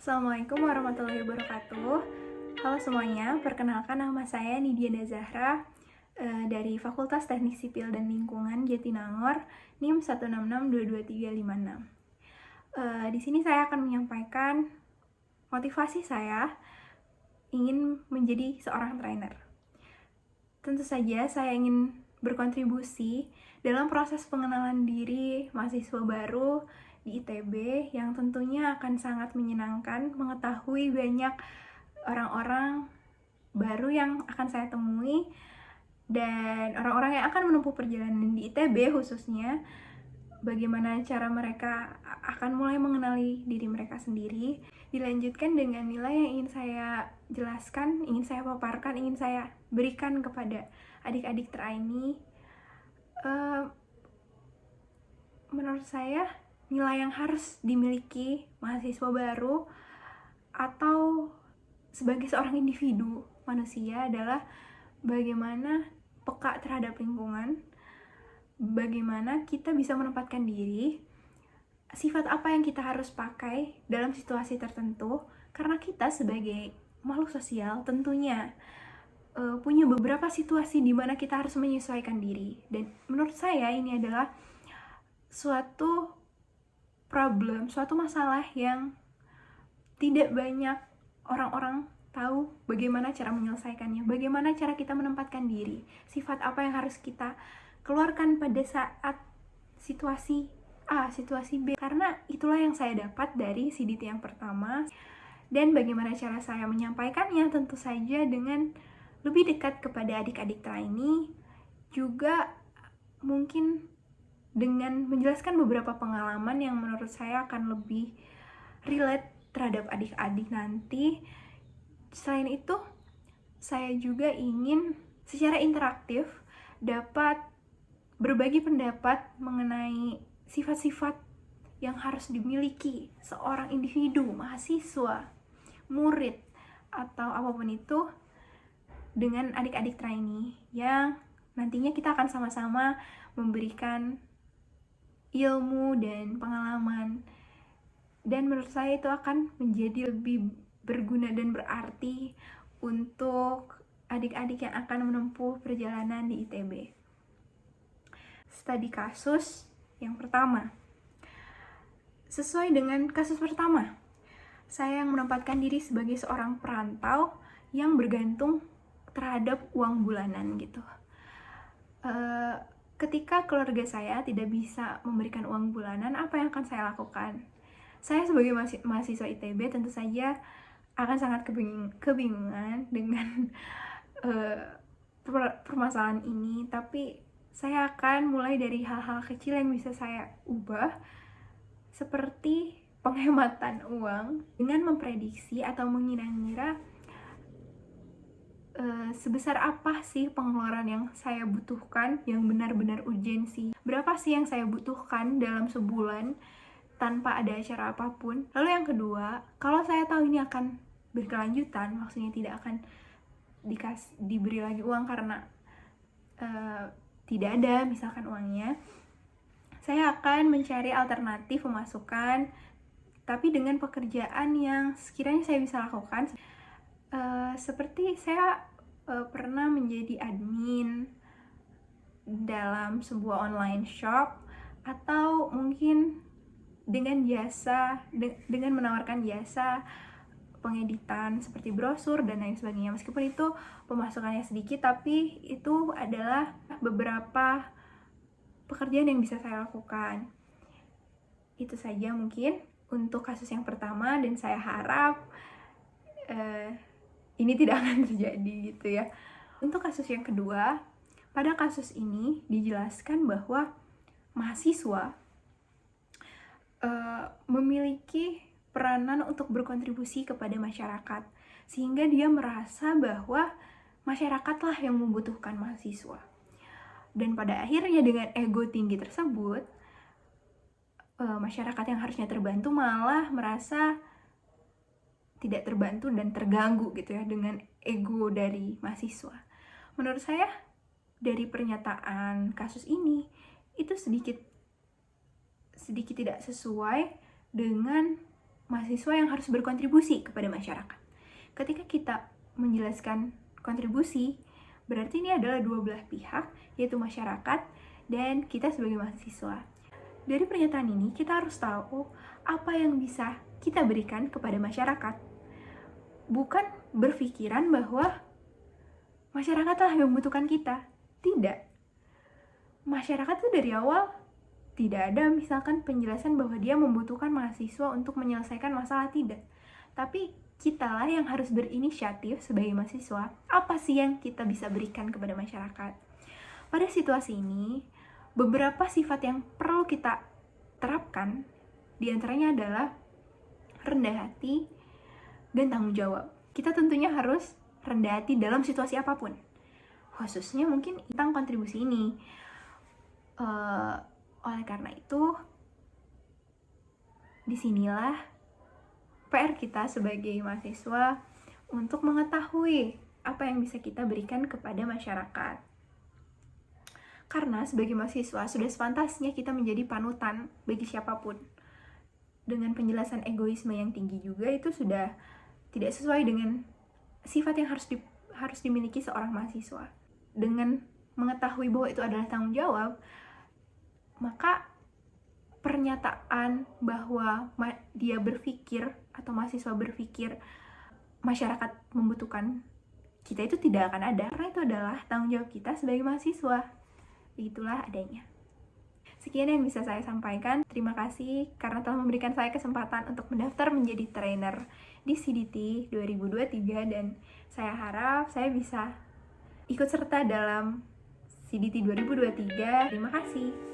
Assalamualaikum warahmatullahi wabarakatuh. Halo semuanya, perkenalkan nama saya Nidiana Zahra dari Fakultas Teknik Sipil dan Lingkungan Jatinangor, NIM 166-22356. Di sini saya akan menyampaikan motivasi saya ingin menjadi seorang trainer. Tentu saja saya ingin berkontribusi dalam proses pengenalan diri mahasiswa baru di ITB yang tentunya akan sangat menyenangkan mengetahui banyak orang-orang baru yang akan saya temui dan orang-orang yang akan menempuh perjalanan di ITB khususnya, bagaimana cara mereka akan mulai mengenali diri mereka sendiri. Dilanjutkan dengan nilai yang ingin saya jelaskan, ingin saya paparkan, ingin saya berikan kepada adik-adik trainee. Menurut saya nilai yang harus dimiliki mahasiswa baru atau sebagai seorang individu manusia adalah bagaimana peka terhadap lingkungan, bagaimana kita bisa menempatkan diri, sifat apa yang kita harus pakai dalam situasi tertentu, karena kita sebagai makhluk sosial tentunya punya beberapa situasi di mana kita harus menyesuaikan diri. Dan menurut saya ini adalah suatu problem, suatu masalah yang tidak banyak orang-orang tahu bagaimana cara menyelesaikannya, bagaimana cara kita menempatkan diri, sifat apa yang harus kita keluarkan pada saat situasi A, situasi B, karena itulah yang saya dapat dari CDT yang pertama. Dan bagaimana cara saya menyampaikannya, tentu saja dengan lebih dekat kepada adik-adik trainee, juga mungkin dengan menjelaskan beberapa pengalaman yang menurut saya akan lebih relate terhadap adik-adik nanti. Selain itu, saya juga ingin secara interaktif dapat berbagi pendapat mengenai sifat-sifat yang harus dimiliki seorang individu, mahasiswa, murid, atau apapun itu dengan adik-adik trainee yang nantinya kita akan sama-sama memberikan ilmu dan pengalaman. Dan menurut saya itu akan menjadi lebih berguna dan berarti untuk adik-adik yang akan menempuh perjalanan di ITB. Studi kasus yang pertama. Sesuai dengan kasus pertama, saya yang menempatkan diri sebagai seorang perantau yang bergantung terhadap uang bulanan gitu. Ketika keluarga saya tidak bisa memberikan uang bulanan, apa yang akan saya lakukan? Saya sebagai mahasiswa ITB tentu saja akan sangat kebingungan dengan permasalahan ini, tapi saya akan mulai dari hal-hal kecil yang bisa saya ubah, seperti penghematan uang dengan memprediksi atau mengira-ngira sebesar apa sih pengeluaran yang saya butuhkan, yang benar-benar urgensi. Berapa sih yang saya butuhkan dalam sebulan tanpa ada acara apapun. Lalu yang kedua, kalau saya tahu ini akan berkelanjutan, maksudnya tidak akan diberi lagi uang karena tidak ada misalkan uangnya, saya akan mencari alternatif pemasukan, tapi dengan pekerjaan yang sekiranya saya bisa lakukan. Seperti saya pernah menjadi admin dalam sebuah online shop, atau mungkin dengan menawarkan jasa pengeditan seperti brosur dan lain sebagainya. Meskipun itu pemasukannya sedikit, tapi itu adalah beberapa pekerjaan yang bisa saya lakukan. Itu saja mungkin untuk kasus yang pertama, dan saya harap ini tidak akan terjadi gitu ya. Untuk kasus yang kedua, pada kasus ini dijelaskan bahwa mahasiswa memiliki peranan untuk berkontribusi kepada masyarakat, sehingga dia merasa bahwa masyarakatlah yang membutuhkan mahasiswa. Dan pada akhirnya dengan ego tinggi tersebut, masyarakat yang harusnya terbantu malah merasa tidak terbantu dan terganggu gitu ya dengan ego dari mahasiswa. Menurut saya dari pernyataan kasus ini itu sedikit tidak sesuai dengan mahasiswa yang harus berkontribusi kepada masyarakat. Ketika kita menjelaskan kontribusi, berarti ini adalah dua belah pihak, yaitu masyarakat dan kita sebagai mahasiswa. Dari pernyataan ini, kita harus tahu apa yang bisa kita berikan kepada masyarakat. Bukan berpikiran bahwa masyarakatlah yang membutuhkan kita. Tidak. Masyarakat itu dari awal tidak ada misalkan penjelasan bahwa dia membutuhkan mahasiswa untuk menyelesaikan masalah, tidak. Tapi kitalah yang harus berinisiatif sebagai mahasiswa. Apa sih yang kita bisa berikan kepada masyarakat? Pada situasi ini, beberapa sifat yang perlu kita terapkan, diantaranya adalah rendah hati dan tanggung jawab. Kita tentunya harus rendah hati dalam situasi apapun. Khususnya mungkin tentang kontribusi ini. Oleh karena itu, disinilah PR kita sebagai mahasiswa untuk mengetahui apa yang bisa kita berikan kepada masyarakat. Karena sebagai mahasiswa sudah sepantasnya kita menjadi panutan bagi siapapun. Dengan penjelasan egoisme yang tinggi juga itu sudah tidak sesuai dengan sifat yang harus dimiliki seorang mahasiswa. Dengan mengetahui bahwa itu adalah tanggung jawab, maka pernyataan bahwa dia berpikir atau mahasiswa berpikir masyarakat membutuhkan kita itu tidak akan ada, karena itu adalah tanggung jawab kita sebagai mahasiswa. Itulah adanya. Sekian yang bisa saya sampaikan. Terima kasih karena telah memberikan saya kesempatan untuk mendaftar menjadi trainer di CDT 2023 dan saya harap saya bisa ikut serta dalam CDT 2023. Terima kasih.